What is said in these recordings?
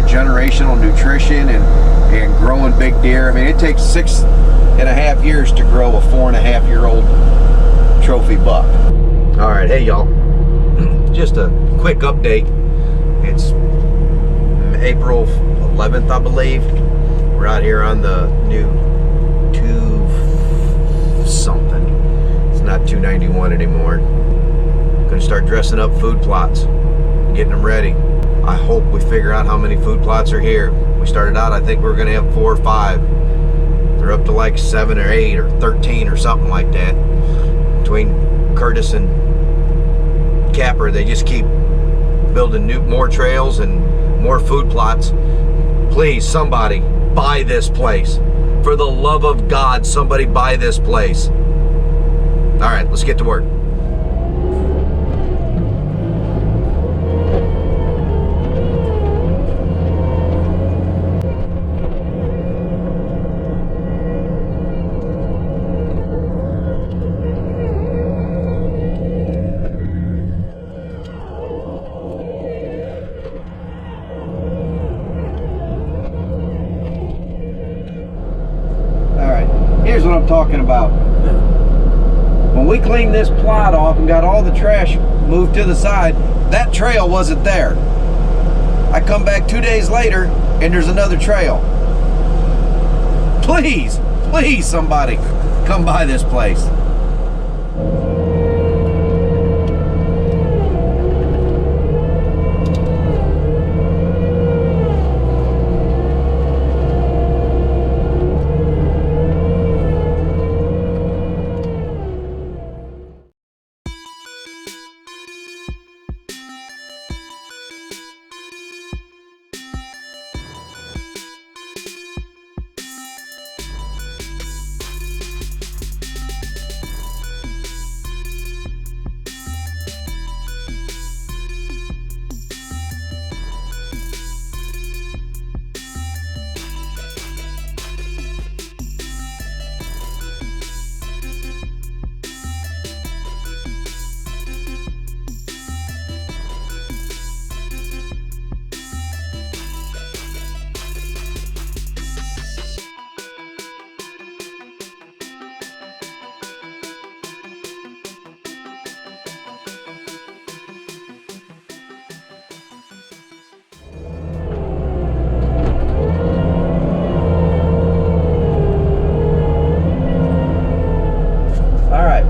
generational nutrition and growing big deer. I mean, it takes 6.5 years to grow a 4.5-year-old trophy buck. All right, hey y'all, just a quick update. It's April 11th, I believe. We're out here on the new 2-something. It's not 291 anymore. Gonna start dressing up food plots, getting them ready. I hope we figure out how many food plots are here. We started out, I think we were gonna have 4 or 5. They're up to like 7 or 8 or 13 or something like that. Between Curtis and Kapper, they just keep building more trails and more food plots. Please, somebody, buy this place. For the love of God, somebody buy this place. All right, let's get to work. Here's what I'm talking about. When we cleaned this plot off and got all the trash moved to the side, that trail wasn't there. I come back 2 days later and there's another trail. Please, please somebody come by this place.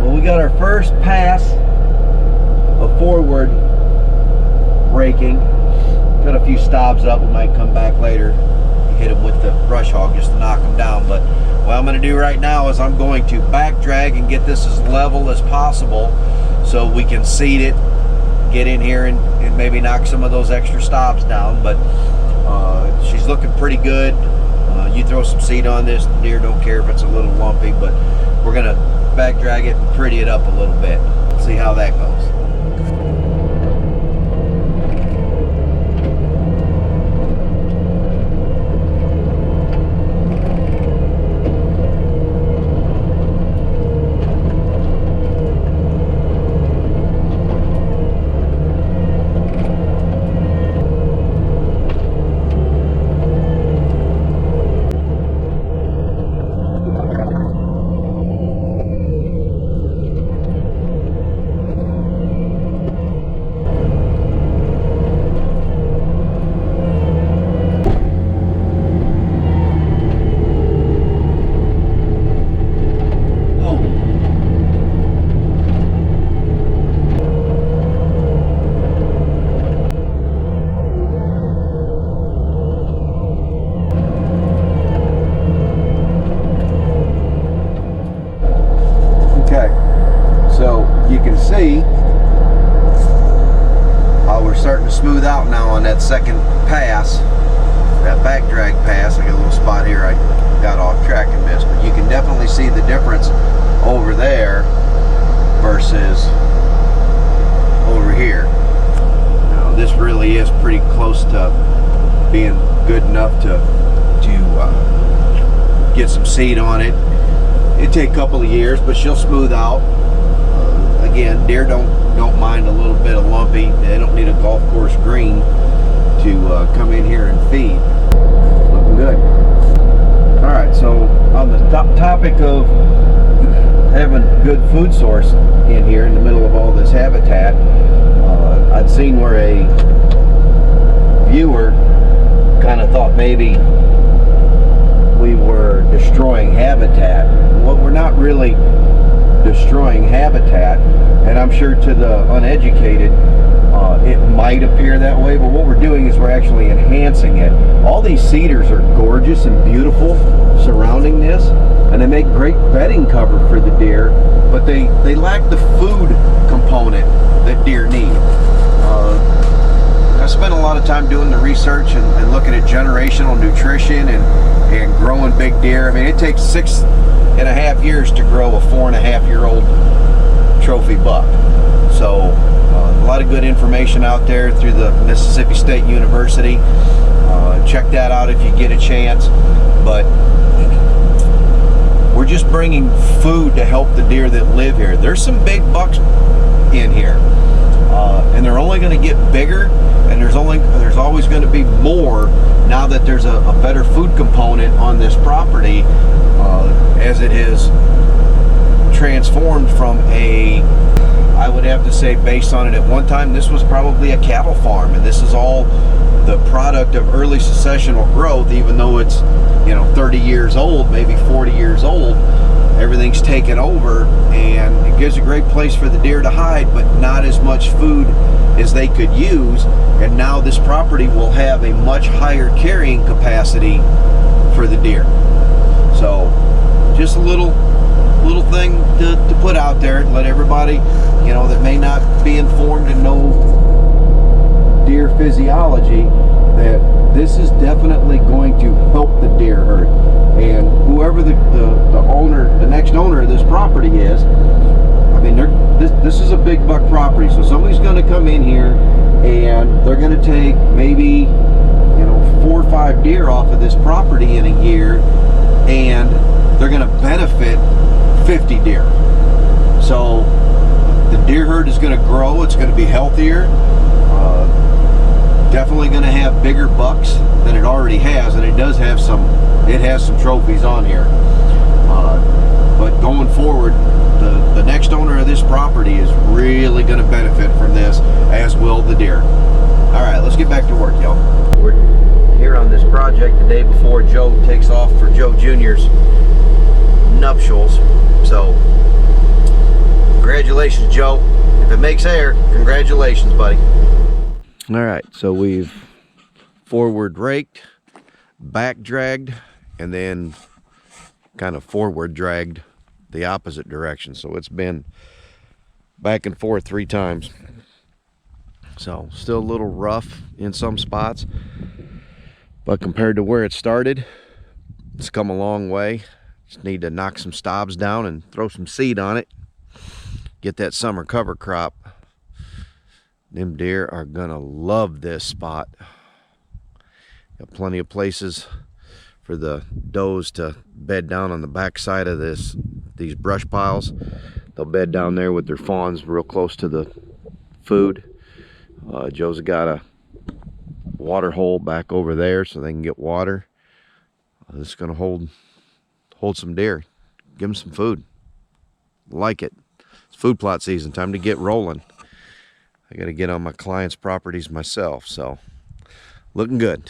We got our first pass of forward raking. Got a few stobs up. We might come back later, hit them with the brush hog just to knock them down. But what I'm going to do right now is I'm going to back drag and get this as level as possible so we can seed it, get in here and maybe knock some of those extra stobs down. But she's looking pretty good. You throw some seed on this, the deer don't care if it's a little lumpy, but we're going to back drag it and pretty it up a little bit. See how that goes. See how we're starting to smooth out now on that second pass, that back drag pass. I got a little spot here I got off track and missed, but you can definitely see the difference over there versus over here. Now this really is pretty close to being good enough to get some seed on it. It'd take a couple of years, but she'll smooth out. Again, deer don't mind a little bit of lumpy. They don't need a golf course green to come in here and feed. topic of having good food source in here in the middle of all this habitat, I'd seen where a viewer kind of thought maybe we were destroying habitat. Well, we're not really destroying habitat, and I'm sure to the uneducated it might appear that way, but what we're doing is we're actually enhancing it. All these cedars are gorgeous and beautiful surrounding this, and they make great bedding cover for the deer, but they lack the food component that deer need. I spent a lot of time doing the research and looking at generational nutrition and growing big deer. I mean, it takes 6.5 years to grow a 4.5-year-old trophy buck. So a lot of good information out there through the Mississippi State University. Check that out if you get a chance. But we're just bringing food to help the deer that live here. There's some big bucks in here, and they're only going to get bigger, and there's always going to be more now that there's a better food component on this property, as it has transformed from I would have to say, based on it at one time, this was probably a cattle farm, and this is all the product of early successional growth. Even though it's 30 years old, maybe 40 years old, everything's taken over, and it gives a great place for the deer to hide, but not as much food as they could use. And now this property will have a much higher carrying capacity for the deer. So just a little thing to put out there and let everybody that may not be informed and know deer physiology, that this is definitely going to help the deer herd. And whoever the owner, the next owner of this property is, I mean, this is a big buck property, so somebody's going to come in here and they're going to take maybe 4 or 5 deer off of this property in a year, and they're going to benefit 50 deer. So the deer herd is going to grow. It's going to be healthier. Definitely going to have bigger bucks than it already has, and it has some trophies on here. But going forward, the next owner of this property is really going to benefit from this, as will the deer. All right, let's get back to work, y'all. We're here on this project the day before Joe takes off for Joe Jr.'s nuptials. So congratulations, Joe. If it makes hair, congratulations, buddy. All right, so we've forward raked, back dragged, and then kind of forward dragged the opposite direction. So it's been back and forth 3 times. So still a little rough in some spots, but compared to where it started, it's come a long way. Just need to knock some stobs down and throw some seed on it. Get that summer cover crop. Them deer are gonna love this spot. Got plenty of places for the does to bed down on the back side of these brush piles. They'll bed down there with their fawns real close to the food. Joe's got a water hole back over there so they can get water. This is gonna hold some deer. Give them some food. Like it. It's food plot season. Time to get rolling. I got to get on my clients' properties myself, so looking good.